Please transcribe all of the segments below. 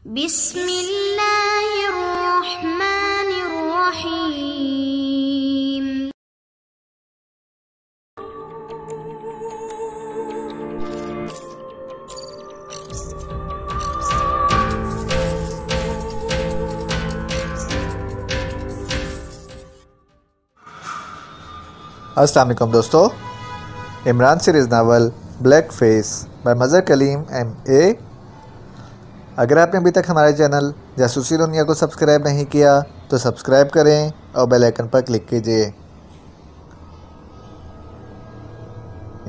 بسم اللہ الرحمن الرحیم۔ السلام علیکم دوستو، Imran series novel black face by Mazhar Kaleem MA۔ اگر آپ نے ابھی تک ہمارے چینل جاسوسی دنیا کو سبسکرائب نہیں کیا تو سبسکرائب کریں اور بیل آئیکن پر کلک کیجیے۔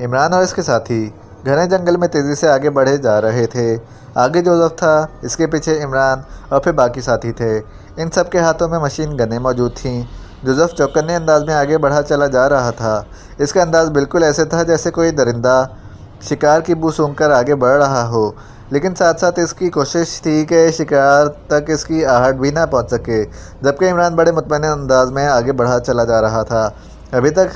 عمران اور اس کے ساتھی گھنے جنگل میں تیزی سے آگے بڑھے جا رہے تھے۔ آگے جوزف تھا، اس کے پیچھے عمران اور پھر باقی ساتھی تھے۔ ان سب کے ہاتھوں میں مشین گنیں موجود تھیں۔ جوزف چوکنے انداز میں آگے بڑھا چلا جا رہا تھا۔ اس کا انداز بالکل ایسے تھا جیسے کوئی درندہ شکار کی بو سونگھ کر آگے بڑھ رہا ہو، لیکن ساتھ ساتھ اس کی کوشش تھی کہ شکار تک اس کی آہٹ بھی نہ پہنچ سکے۔ جبکہ عمران بڑے مطمئن انداز میں آگے بڑھا چلا جا رہا تھا۔ ابھی تک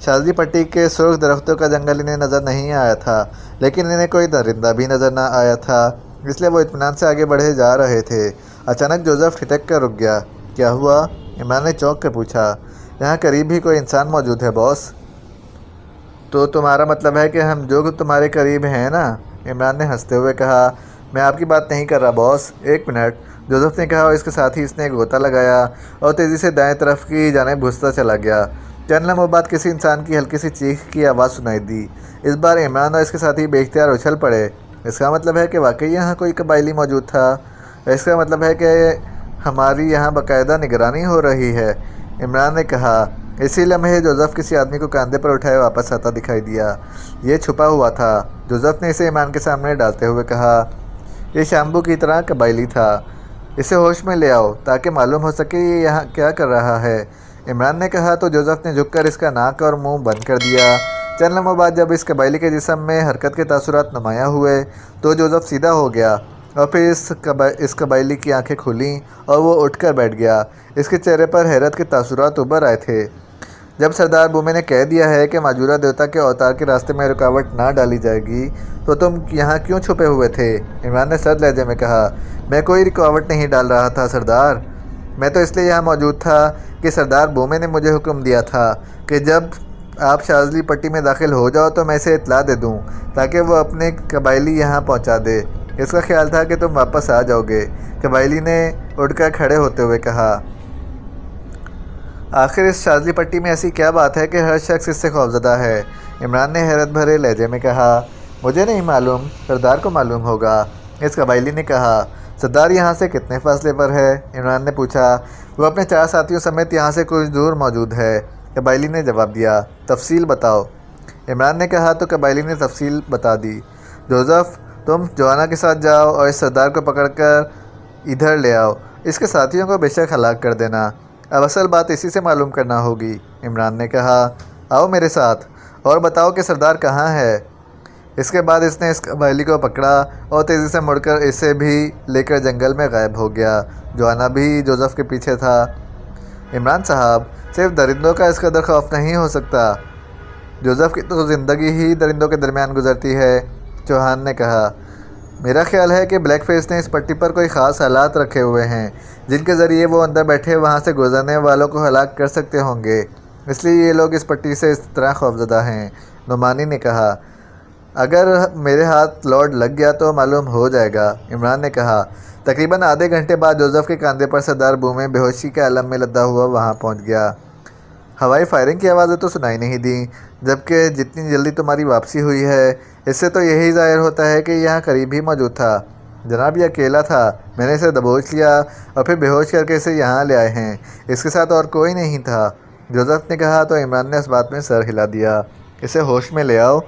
شاذلی پٹی کے سرخ درختوں کا جنگل انہیں نظر نہیں آیا تھا، لیکن انہیں کوئی درندہ بھی نظر نہ آیا تھا، اس لیے وہ اطمینان سے آگے بڑھے جا رہے تھے۔ اچانک جوزف ٹھٹک کر رک گیا۔ کیا ہوا؟ عمران نے چونک کر پوچھا۔ یہاں قریب ہی کوئی انسان موجود ہے باس۔ تو تمہارا مطلب ہے کہ ہم جو تمہارے قریب ہیں نا؟ عمران نے ہنستے ہوئے کہا۔ میں آپ کی بات نہیں کر رہا باس، ایک منٹ، جوزف نے کہا، اور اس کے ساتھ ہی اس نے ایک غوطہ لگایا اور تیزی سے دائیں طرف کی جانب گھستا چلا گیا۔ چند لمحوں بعد کسی انسان کی ہلکی سی چیخ کی آواز سنائی دی۔ اس بار عمران اور اس کے ساتھی بے اختیار اچھل پڑے۔ اس کا مطلب ہے کہ واقعی یہاں کوئی قبائلی موجود تھا۔ اس کا مطلب ہے کہ ہماری یہاں باقاعدہ نگرانی ہو رہی ہے، عمران نے کہا۔ اسی لمحے جوزف کسی آدمی کو کاندھے پر اٹھائے واپس آتا دکھائی دیا۔ یہ چھپا ہوا تھا۔ جوزف نے اسے عمران کے سامنے ڈالتے ہوئے کہا، یہ شامبو کی طرح قبائلی تھا۔ اسے ہوش میں لے آؤ تاکہ معلوم ہو سکے یہ یہاں کیا کر رہا ہے، عمران نے کہا۔ تو جوزف نے جھک کر اس کا ناک اور منہ بند کر دیا۔ چند لمحوں بعد جب اس قبائلی کے جسم میں حرکت کے تاثرات نمایاں ہوئے تو جوزف سیدھا ہو گیا، اور پھر اس قبائلی کی آنکھیں کھلیں اور وہ اٹھ کر بیٹھ گیا۔ اس کے چہرے پر حیرت کے تاثرات ابھر آئے تھے۔ جب سردار بومے نے کہہ دیا ہے کہ ماجورہ دیوتا کے اوتار کے راستے میں رکاوٹ نہ ڈالی جائے گی تو تم یہاں کیوں چھپے ہوئے تھے؟ عمران نے سرد لہجے میں کہا۔ میں کوئی رکاوٹ نہیں ڈال رہا تھا سردار، میں تو اس لیے یہاں موجود تھا کہ سردار بومے نے مجھے حکم دیا تھا کہ جب آپ شاذلی پٹی میں داخل ہو جاؤ تو میں اسے اطلاع دے دوں تاکہ وہ اپنے قبائلی یہاں پہنچا دے۔ اس کا خیال تھا کہ تم واپس آ جاؤ گے، قبائلی نے اٹھ کر کھڑے ہوتے ہوئے کہا۔ آخر اس شاذلی پٹی میں ایسی کیا بات ہے کہ ہر شخص اس سے خوفزدہ ہے؟ عمران نے حیرت بھرے لہجے میں کہا۔ مجھے نہیں معلوم، سردار کو معلوم ہوگا، اس قبائلی نے کہا۔ سردار یہاں سے کتنے فاصلے پر ہے؟ عمران نے پوچھا۔ وہ اپنے 4 ساتھیوں سمیت یہاں سے کچھ دور موجود ہے، قبائلی نے جواب دیا۔ تفصیل بتاؤ، عمران نے کہا۔ تو قبائلی نے تفصیل بتا دی۔ جوزف، تم جوانا کے ساتھ جاؤ اور اس سردار کو پکڑ کر ادھر لے آؤ، اس کے ساتھیوں کو بے شک ہلاک کر دینا۔ اب اصل بات اسی سے معلوم کرنا ہوگی، عمران نے کہا۔ آؤ میرے ساتھ اور بتاؤ کہ سردار کہاں ہے۔ اس کے بعد اس نے اس قبائلی کو پکڑا اور تیزی سے مڑ کر اسے بھی لے کر جنگل میں غائب ہو گیا۔ جوانا بھی جوزف کے پیچھے تھا۔ عمران صاحب، صرف درندوں کا اس قدر خوف نہیں ہو سکتا، جوزف کی تو زندگی ہی درندوں کے درمیان گزرتی ہے، چوہان نے کہا۔ میرا خیال ہے کہ بلیک فیس نے اس پٹی پر کوئی خاص آلات رکھے ہوئے ہیں جن کے ذریعے وہ اندر بیٹھے وہاں سے گزرنے والوں کو ہلاک کر سکتے ہوں گے، اس لیے یہ لوگ اس پٹی سے اس طرح خوفزدہ ہیں، نعمانی نے کہا۔ اگر میرے ہاتھ لوڈ لگ گیا تو معلوم ہو جائے گا، عمران نے کہا۔ تقریباً آدھے گھنٹے بعد جوزف کے کاندھے پر سردار بومے بے ہوشی کے عالم میں لدا ہوا وہاں پہنچ گیا۔ ہوائی فائرنگ کی آوازیں تو سنائی نہیں دیں، جبکہ جتنی جلدی تمہاری واپسی ہوئی ہے اس سے تو یہی ظاہر ہوتا ہے کہ یہاں قریب ہی موجود تھا۔ جناب یہ اکیلا تھا، میں نے اسے دبوچ لیا اور پھر بے ہوش کر کے اسے یہاں لے آئے ہیں، اس کے ساتھ اور کوئی نہیں تھا، جوزف نے کہا۔ تو عمران نے اس بات میں سر ہلا دیا۔ اسے ہوش میں لے آؤ،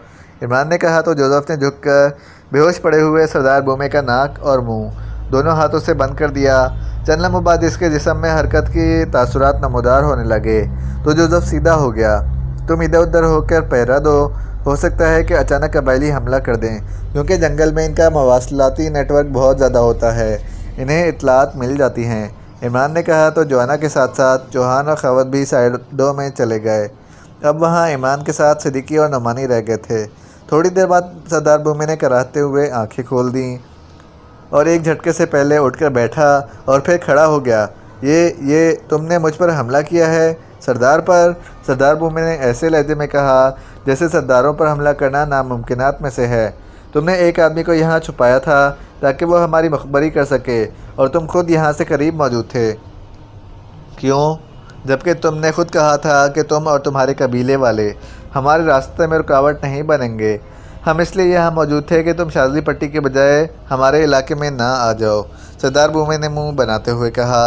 عمران نے کہا۔ تو جوزف نے جھک کر بے ہوش پڑے ہوئے سردار بومے کا ناک اور منہ دونوں ہاتھوں سے بند کر دیا۔ چند لمحوں بعد اس کے جسم میں حرکت کی تاثرات نمودار ہونے لگے تو جوزف سیدھا ہو گیا۔ تم ادھر ادھر ہو کر پہرا دو، ہو سکتا ہے کہ اچانک قبائلی حملہ کر دیں، کیونکہ جنگل میں ان کا مواصلاتی نیٹ ورک بہت زیادہ ہوتا ہے، انہیں اطلاعات مل جاتی ہیں، عمران نے کہا۔ تو جوانا کے ساتھ ساتھ چوہان اور خوات بھی سائڈوں میں چلے گئے۔ اب وہاں عمران کے ساتھ صدیقی اور نعمانی رہ گئے تھے۔ تھوڑی دیر بعد سردار بومے نے کراہتے ہوئے آنکھیں کھول دیں اور ایک جھٹکے سے پہلے اٹھ کر بیٹھا اور پھر کھڑا ہو گیا۔ یہ تم نے مجھ پر حملہ کیا ہے؟ سردار پر؟ سردار بھومے نے ایسے لہجے میں کہا جیسے سرداروں پر حملہ کرنا ناممکنات میں سے ہے۔ تم نے ایک آدمی کو یہاں چھپایا تھا تاکہ وہ ہماری مخبری کر سکے، اور تم خود یہاں سے قریب موجود تھے۔ کیوں؟ جبکہ تم نے خود کہا تھا کہ تم اور تمہارے قبیلے والے ہمارے راستے میں رکاوٹ نہیں بنیں گے۔ ہم اس لیے یہاں موجود تھے کہ تم شاذلی پٹی کے بجائے ہمارے علاقے میں نہ آ جاؤ۔ سردار بھومے نے منہ بناتے ہوئے کہا،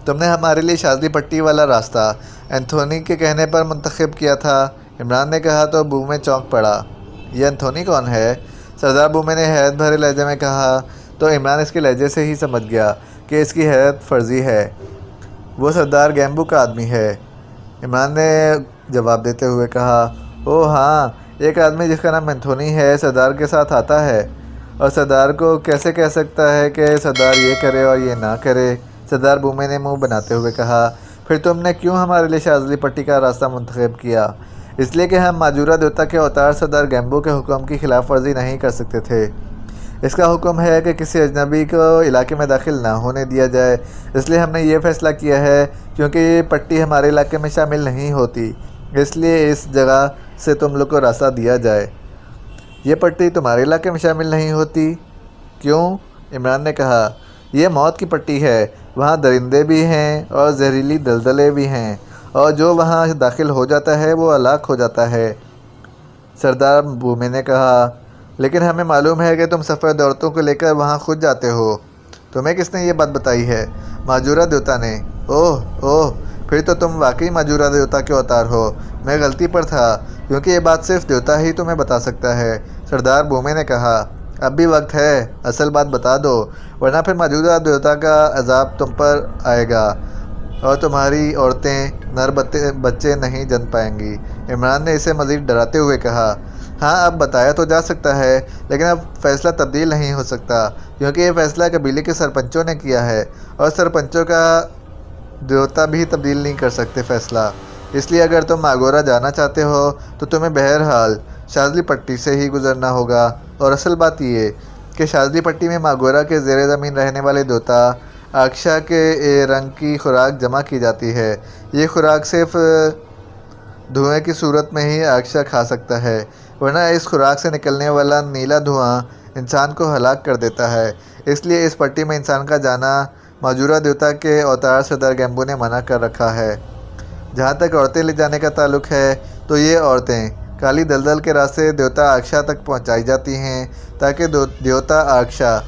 تم نے ہمارے لیے شاذلی پٹی والا راستہ اینتھونی کے کہنے پر منتخب کیا تھا۔ عمران نے کہا تو بھومے چونک پڑا۔ یہ اینتھونی کون ہے؟ سردار بھومے نے حیرت بھرے لہجے میں کہا تو عمران اس کے لہجے سے ہی سمجھ گیا کہ اس کی حیرت فرضی ہے۔ وہ سردار گیمبو کا آدمی ہے، عمران نے جواب دیتے ہوئے کہا۔ او ہاں، ایک آدمی جس کا نام اینتھونی ہے سردار کے ساتھ آتا ہے، اور سردار کو کیسے کہہ سکتا ہے کہ سردار یہ کرے اور یہ نہ کرے؟ سردار بھومے نے منہ بناتے ہوئے کہا، پھر تم نے کیوں ہمارے لیے شاذلی پٹی کا راستہ منتخب کیا؟ اس لیے کہ ہم ماجورا دیوتا کے اوتار سردار گیمبو کے حکم کی خلاف ورزی نہیں کر سکتے تھے۔ اس کا حکم ہے کہ کسی اجنبی کو علاقے میں داخل نہ ہونے دیا جائے، اس لیے ہم نے یہ فیصلہ کیا ہے کیونکہ یہ پٹی ہمارے علاقے میں شامل نہیں ہوتی، اس لیے اس جگہ سے تم لوگ کو راستہ دیا جائے۔ یہ پٹی تمہارے علاقے میں شامل نہیں ہوتی؟ کیوں؟ عمران نے کہا، یہ موت کی پٹی ہے، وہاں درندے بھی ہیں اور زہریلی دلدلیں بھی ہیں، اور جو وہاں داخل ہو جاتا ہے وہ ہلاک ہو جاتا ہے۔ سردار بھومے نے کہا، لیکن ہمیں معلوم ہے کہ تم سفید عورتوں کو لے کر وہاں خود جاتے ہو۔ تمہیں کس نے یہ بات بتائی ہے؟ ماجورا دیوتا نے۔ اوہ، پھر تو تم واقعی ماجورا دیوتا کے اوتار ہو۔ میں غلطی پر تھا، کیونکہ یہ بات صرف دیوتا ہی تمہیں بتا سکتا ہے۔ سردار بھومے نے کہا، اب بھی وقت ہے، اصل بات بتا دو، ورنہ پھر ماجورا دیوتا کا عذاب تم پر آئے گا اور تمہاری عورتیں نر بچے نہیں جن پائیں گی۔ عمران نے اسے مزید ڈراتے ہوئے کہا، ہاں اب بتایا تو جا سکتا ہے، لیکن اب فیصلہ تبدیل نہیں ہو سکتا، کیونکہ یہ فیصلہ قبیلے کے سرپنچوں نے کیا ہے، اور سرپنچوں کا دیوتا بھی تبدیل نہیں کر سکتے فیصلہ۔ اس لیے اگر تم ماگورا جانا چاہتے ہو تو تمہیں بہرحال شاذلی پٹی سے ہی گزرنا ہوگا، اور اصل بات یہ کہ شاذلی پٹی میں ماگورا کے زیر زمین رہنے والے دیوتا آکشا کے رنگ کی خوراک جمع کی جاتی ہے۔ یہ خوراک صرف دھوئیں کی صورت میں ہی آکشا کھا سکتا ہے، ورنہ اس خوراک سے نکلنے والا نیلا دھواں انسان کو ہلاک کر دیتا ہے۔ اس لیے اس پٹی میں انسان کا جانا ماجورا دیوتا کے اوتار سردار گیمبو نے منع کر رکھا ہے۔ جہاں تک عورتیں لے جانے کا تعلق ہے تو یہ عورتیں کالی دلدل کے راستے دیوتا آکشا تک پہنچائی جاتی ہیں تاکہ دیوتا آکشا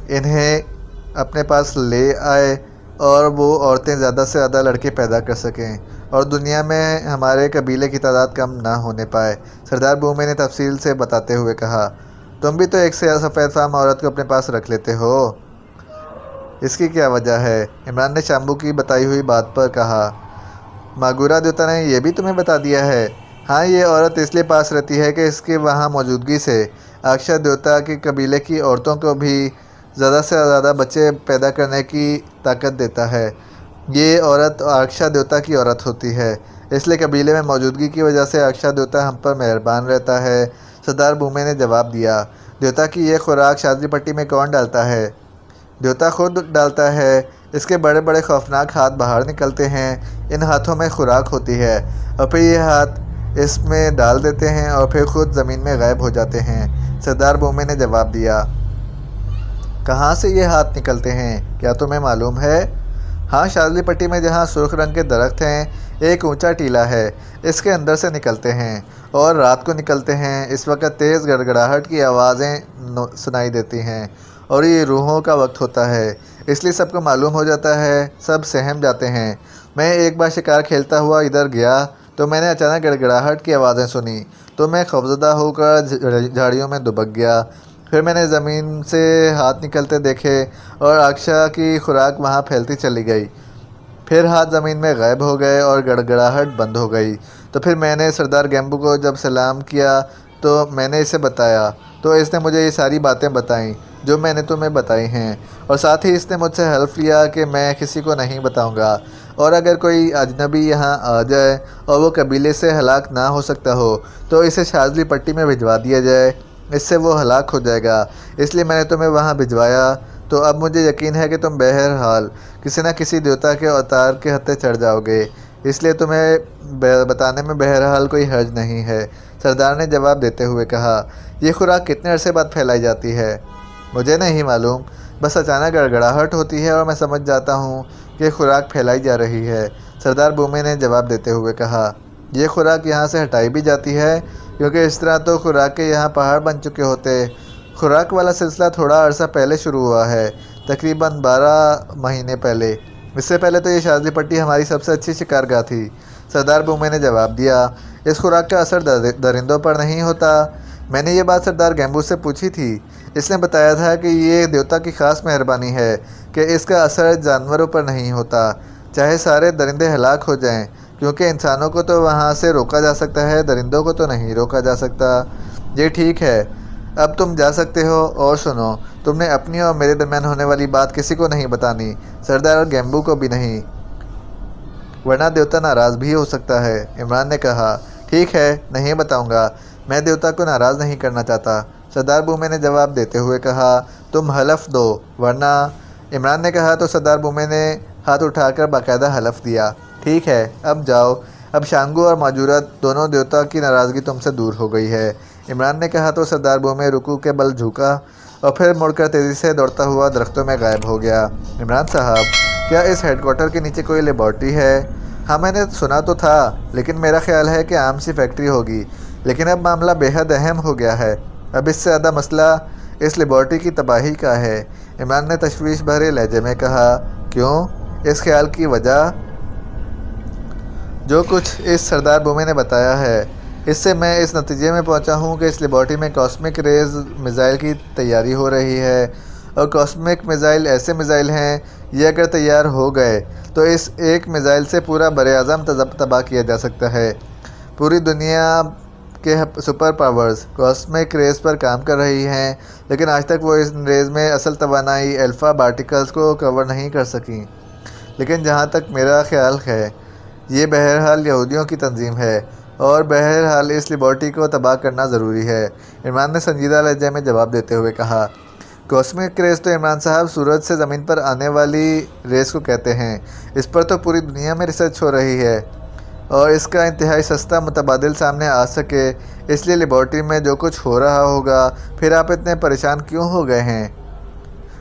انہیں اپنے پاس لے آئے اور وہ عورتیں زیادہ سے زیادہ لڑکے پیدا کر سکیں اور دنیا میں ہمارے قبیلے کی تعداد کم نہ ہونے پائے۔ سردار بھومے نے تفصیل سے بتاتے ہوئے کہا، تم بھی تو ایک سیاہ سفید فام عورت کو اپنے پاس رکھ لیتے ہو، اس کی کیا وجہ ہے؟ عمران نے شامبو کی بتائی ہوئی بات پر کہا، ماگورا دیوتا نے یہ بھی تمہیں بتا دیا ہے؟ ہاں، یہ عورت اس لیے پاس رہتی ہے کہ اس کے وہاں موجودگی سے آکشا دیوتا کے قبیلے کی عورتوں کو بھی زیادہ سے زیادہ بچے پیدا کرنے کی طاقت دیتا ہے۔ یہ عورت آکشا دیوتا کی عورت ہوتی ہے، اس لیے قبیلے میں موجودگی کی وجہ سے آکشا دیوتا ہم پر مہربان رہتا ہے۔ سردار بھومے نے جواب دیا، دیوتا کی یہ خوراک شاذلی پٹی میں کون ڈالتا ہے؟ دیوتا خود ڈالتا ہے۔ اس کے بڑے بڑے خوفناک ہاتھ باہر نکلتے ہیں، ان ہاتھوں میں خوراک ہوتی ہے، اور پھر یہ ہاتھ اس میں ڈال دیتے ہیں اور پھر خود زمین میں غائب ہو جاتے ہیں۔ سردار بھومے نے جواب دیا، کہاں سے یہ ہاتھ نکلتے ہیں کیا تمہیں معلوم ہے؟ ہاں، شاذلی پٹی میں جہاں سرخ رنگ کے درخت ہیں ایک اونچا ٹیلا ہے، اس کے اندر سے نکلتے ہیں اور رات کو نکلتے ہیں۔ اس وقت تیز گڑگڑاہٹ کی آوازیں سنائی دیتی ہیں اور یہ روحوں کا وقت ہوتا ہے، اس لیے سب کو معلوم ہو جاتا ہے، سب سہم جاتے ہیں۔ میں ایک بار شکار کھیلتا ہوا ادھر گیا تو میں نے اچانک گڑگڑاہٹ کی آوازیں سنی تو میں خوفزدہ ہو کر جھاڑیوں میں دبک گیا۔ پھر میں نے زمین سے ہاتھ نکلتے دیکھے اور آکشا کی خوراک وہاں پھیلتی چلی گئی۔ پھر ہاتھ زمین میں غائب ہو گئے اور گڑگڑاہٹ بند ہو گئی۔ تو پھر میں نے سردار گیمبو کو جب سلام کیا تو میں نے اسے بتایا، تو اس نے مجھے یہ ساری باتیں بتائیں جو میں نے تمہیں بتائی ہیں، اور ساتھ ہی اس نے مجھ سے حلف لیا کہ میں کسی کو نہیں بتاؤں گا، اور اگر کوئی اجنبی یہاں آ جائے اور وہ قبیلے سے ہلاک نہ ہو سکتا ہو تو اسے شاذلی پٹی میں بھجوا دیا جائے۔ اس سے وہ ہلاک ہو جائے گا، اس لیے میں نے تمہیں وہاں بھجوایا۔ تو اب مجھے یقین ہے کہ تم بہرحال کسی نہ کسی دیوتا کے اوتار کے ہتھے چڑھ جاؤ گے، اس لیے تمہیں بتانے میں بہرحال کوئی حرج نہیں ہے۔ سردار نے جواب دیتے ہوئے کہا، یہ خوراک کتنے عرصے بعد پھیلائی جاتی ہے؟ مجھے نہیں معلوم، بس اچانک گڑگڑاہٹ ہوتی ہے اور میں سمجھ جاتا ہوں کہ خوراک پھیلائی جا رہی ہے۔ سردار بومے نے جواب دیتے ہوئے کہا، یہ خوراک یہاں سے ہٹائی بھی جاتی ہے، کیونکہ اس طرح تو خوراک کے یہاں پہاڑ بن چکے ہوتے۔ خوراک والا سلسلہ تھوڑا عرصہ پہلے شروع ہوا ہے، تقریباً 12 مہینے پہلے۔ اس سے پہلے تو یہ شاذلی پٹی ہماری سب سے اچھی شکارگاہ تھی۔ سردار بومے نے جواب دیا، اس خوراک کا اثر درندوں پر نہیں ہوتا؟ میں نے یہ بات سردار گیمبو سے پوچھی تھی۔ اس نے بتایا تھا کہ یہ دیوتا کی خاص مہربانی ہے کہ اس کا اثر جانوروں پر نہیں ہوتا، چاہے سارے درندے ہلاک ہو جائیں، کیونکہ انسانوں کو تو وہاں سے روکا جا سکتا ہے، درندوں کو تو نہیں روکا جا سکتا۔ یہ ٹھیک ہے، اب تم جا سکتے ہو۔ اور سنو، تم نے اپنی اور میرے درمیان ہونے والی بات کسی کو نہیں بتانی، سردار گیمبو کو بھی نہیں، ورنہ دیوتا ناراض بھی ہو سکتا ہے۔ عمران نے کہا، ٹھیک ہے، نہیں بتاؤں گا، میں دیوتا کو ناراض نہیں کرنا چاہتا۔ سردار بومے نے جواب دیتے ہوئے کہا، تم حلف دو، ورنہ۔ عمران نے کہا تو سردار بومے نے ہاتھ اٹھا کر باقاعدہ حلف دیا، ٹھیک ہے، اب جاؤ، اب شانگو اور ماجورت دونوں دیوتا کی ناراضگی تم سے دور ہو گئی ہے۔ عمران نے کہا تو سردار بومے رکوع کے بل جھکا اور پھر مڑ کر تیزی سے دوڑتا ہوا درختوں میں غائب ہو گیا۔ عمران صاحب، کیا اس ہیڈ کوارٹر کے نیچے کوئی لیبارٹری ہے؟ ہاں، میں نے سنا تو تھا، لیکن میرا خیال ہے کہ عام سی فیکٹری ہوگی، لیکن اب معاملہ بے حد اہم ہو گیا ہے۔ اب اس سے زیادہ مسئلہ اس لیبارٹری کی تباہی کا ہے۔ عمران نے تشویش بھرے لہجے میں کہا، کیوں؟ اس خیال کی وجہ؟ جو کچھ اس سردار بومے نے بتایا ہے، اس سے میں اس نتیجے میں پہنچا ہوں کہ اس لیبارٹری میں کاسمک ریز میزائل کی تیاری ہو رہی ہے، اور کاسمک میزائل ایسے میزائل ہیں، یہ اگر تیار ہو گئے تو اس ایک میزائل سے پورا براعظم تباہ کیا جا سکتا ہے۔ پوری دنیا کے سپر پاورز کاسمک ریز پر کام کر رہی ہیں، لیکن آج تک وہ اس ریز میں اصل توانائی الفا پارٹیکلز کو کور نہیں کر سکیں۔ لیکن جہاں تک میرا خیال ہے، یہ بہرحال یہودیوں کی تنظیم ہے، اور بہرحال اس لیبارٹری کو تباہ کرنا ضروری ہے۔ عمران نے سنجیدہ لہجے میں جواب دیتے ہوئے کہا، کاسمک ریز تو عمران صاحب سورج سے زمین پر آنے والی ریز کو کہتے ہیں، اس پر تو پوری دنیا میں ریسرچ ہو رہی ہے، اور اس کا انتہائی سستا متبادل سامنے آ سکے، اس لیے لیبارٹری میں جو کچھ ہو رہا ہوگا۔ پھر آپ اتنے پریشان کیوں ہو گئے ہیں؟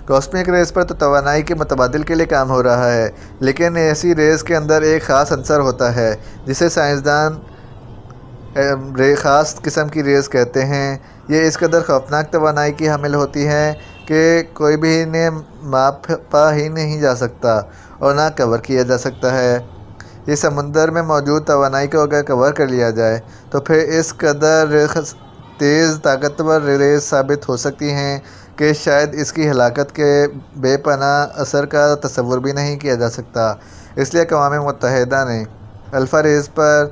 کاسمک ریز پر تو توانائی کے متبادل کے لیے کام ہو رہا ہے، لیکن ایسی ریز کے اندر ایک خاص عنصر ہوتا ہے جسے سائنسدان خاص قسم کی ریز کہتے ہیں۔ یہ اس قدر خوفناک توانائی کی حامل ہوتی ہیں کہ کوئی بھی انہیں ماپا ہی نہیں جا سکتا اور نہ کور کیا جا سکتا ہے۔ یہ سمندر میں موجود توانائی کو اگر کور کر لیا جائے تو پھر اس قدر تیز طاقتور ریز ثابت ہو سکتی ہیں کہ شاید اس کی ہلاکت کے بے پناہ اثر کا تصور بھی نہیں کیا جا سکتا۔ اس لیے اقوام متحدہ نے الفا ریز پر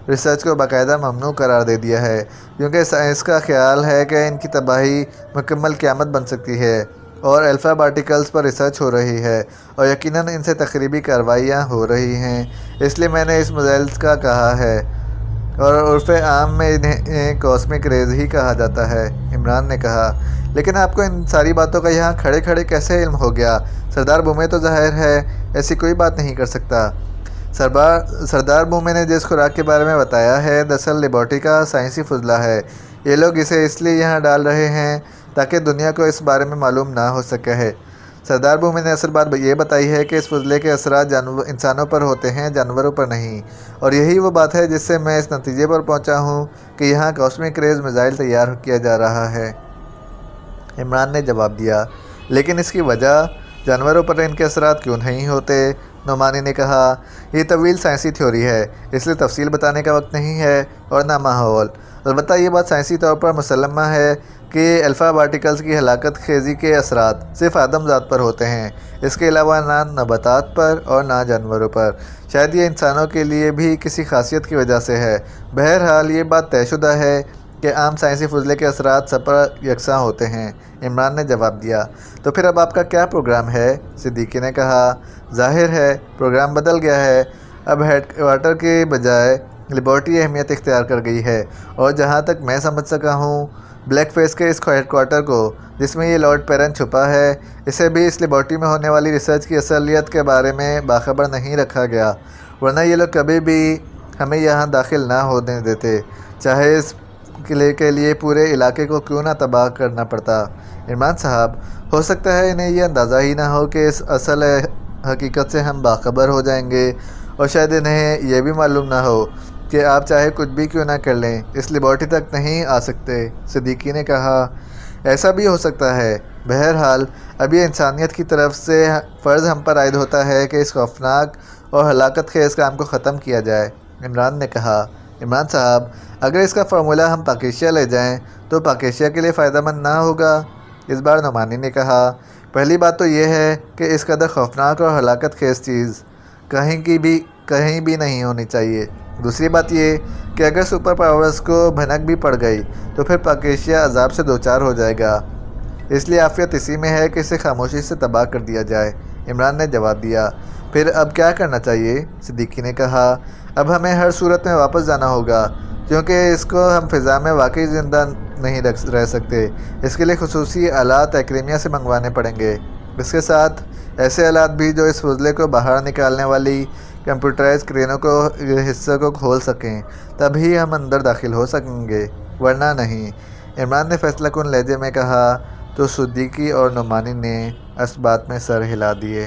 ریسرچ کو باقاعدہ ممنوع قرار دے دیا ہے، کیونکہ سائنس کا خیال ہے کہ ان کی تباہی مکمل قیامت بن سکتی ہے، اور الفا پارٹیکلز پر ریسرچ ہو رہی ہے، اور یقیناً ان سے تخریبی کارروائیاں ہو رہی ہیں۔ اس لیے میں نے اس میزائل کا کہا ہے، اور عرف عام میں انہیں کاسمک ریز ہی کہا جاتا ہے۔ عمران نے کہا، لیکن آپ کو ان ساری باتوں کا یہاں کھڑے کھڑے کیسے علم ہو گیا؟ سردار بومے تو ظاہر ہے ایسی کوئی بات نہیں کر سکتا۔ سردار بومے نے جس خوراک کے بارے میں بتایا ہے، دراصل لیبارٹری کا سائنسی فضلہ ہے۔ یہ لوگ اسے اس لیے یہاں ڈال رہے ہیں تاکہ دنیا کو اس بارے میں معلوم نہ ہو سکے ہے۔ سردار بومے نے اصل بات یہ بتائی ہے کہ اس فضلے کے اثرات انسانوں پر ہوتے ہیں، جانوروں پر نہیں، اور یہی وہ بات ہے جس سے میں اس نتیجے پر پہنچا ہوں کہ یہاں کاسمک ریز میزائل تیار کیا جا رہا ہے۔ عمران نے جواب دیا، لیکن اس کی وجہ جانوروں پر ان کے اثرات کیوں نہیں ہوتے؟ نعمانی نے کہا، یہ طویل سائنسی تھیوری ہے، اس لیے تفصیل بتانے کا وقت نہیں ہے اور نہ ماحول۔ البتہ یہ بات سائنسی طور پر مسلمہ ہے کہ الفا پارٹیکلز کی ہلاکت خیزی کے اثرات صرف آدم ذات پر ہوتے ہیں، اس کے علاوہ نہ نباتات پر اور نہ جانوروں پر۔ شاید یہ انسانوں کے لیے بھی کسی خاصیت کی وجہ سے ہے۔ بہرحال یہ بات طے شدہ ہے کہ عام سائنسی فضلے کے اثرات سب پر یکساں ہوتے ہیں۔ عمران نے جواب دیا، تو پھر اب آپ کا کیا پروگرام ہے؟ صدیقی نے کہا، ظاہر ہے پروگرام بدل گیا ہے، اب ہیڈ کوارٹر کے بجائے لیبارٹری اہمیت اختیار کر گئی ہے، اور جہاں تک میں سمجھ سکا ہوں بلیک فیس کے اس ہیڈ کوارٹر کو جس میں یہ لارڈ پیرن چھپا ہے، اسے بھی اس لیبارٹری میں ہونے والی ریسرچ کی اصلیت کے بارے میں باخبر نہیں رکھا گیا، ورنہ یہ لوگ کبھی بھی ہمیں یہاں داخل نہ ہونے دیتے، چاہے اس قلعے کے لیے پورے علاقے کو کیوں نہ تباہ کرنا پڑتا۔ عمران صاحب، ہو سکتا ہے انہیں یہ اندازہ ہی نہ ہو کہ اس اصل حقیقت سے ہم باخبر ہو جائیں گے، اور شاید انہیں یہ بھی معلوم نہ ہو کہ آپ چاہے کچھ بھی کیوں نہ کر لیں اس لیبارٹری تک نہیں آ سکتے۔ صدیقی نے کہا، ایسا بھی ہو سکتا ہے، بہرحال اب یہ انسانیت کی طرف سے فرض ہم پر عائد ہوتا ہے کہ اس خوفناک اور ہلاکت خیز کام کو ختم کیا جائے۔ عمران نے کہا، عمران صاحب، اگر اس کا فارمولہ ہم پاکیشیا لے جائیں تو پاکیشیا کے لیے فائدہ مند نہ ہوگا؟ اس بار نعمانی نے کہا، پہلی بات تو یہ ہے کہ اس قدر خوفناک اور ہلاکت خیز چیز کہیں بھی نہیں ہونی چاہیے۔ دوسری بات یہ کہ اگر سپر پاورز کو بھنک بھی پڑ گئی تو پھر پاکیشیا عذاب سے دوچار ہو جائے گا، اس لیے عافیت اسی میں ہے کہ اسے خاموشی سے تباہ کر دیا جائے۔ عمران نے جواب دیا، پھر اب کیا کرنا چاہیے؟ صدیقی نے کہا، اب ہمیں ہر صورت میں واپس جانا ہوگا، کیونکہ اس کو ہم فضا میں واقعی زندہ نہیں رہ سکتے۔ اس کے لیے خصوصی آلات ایکریمیا سے منگوانے پڑیں گے، اس کے ساتھ ایسے آلات بھی جو اس فضلے کو باہر نکالنے والی کمپیوٹرائز کرینوں کو حصے کو کھول سکیں، تبھی ہم اندر داخل ہو سکیں گے، ورنہ نہیں۔ عمران نے فیصلہ کن لہجے میں کہا تو صدیقی اور نعمانی نے اس بات میں سر ہلا دیے۔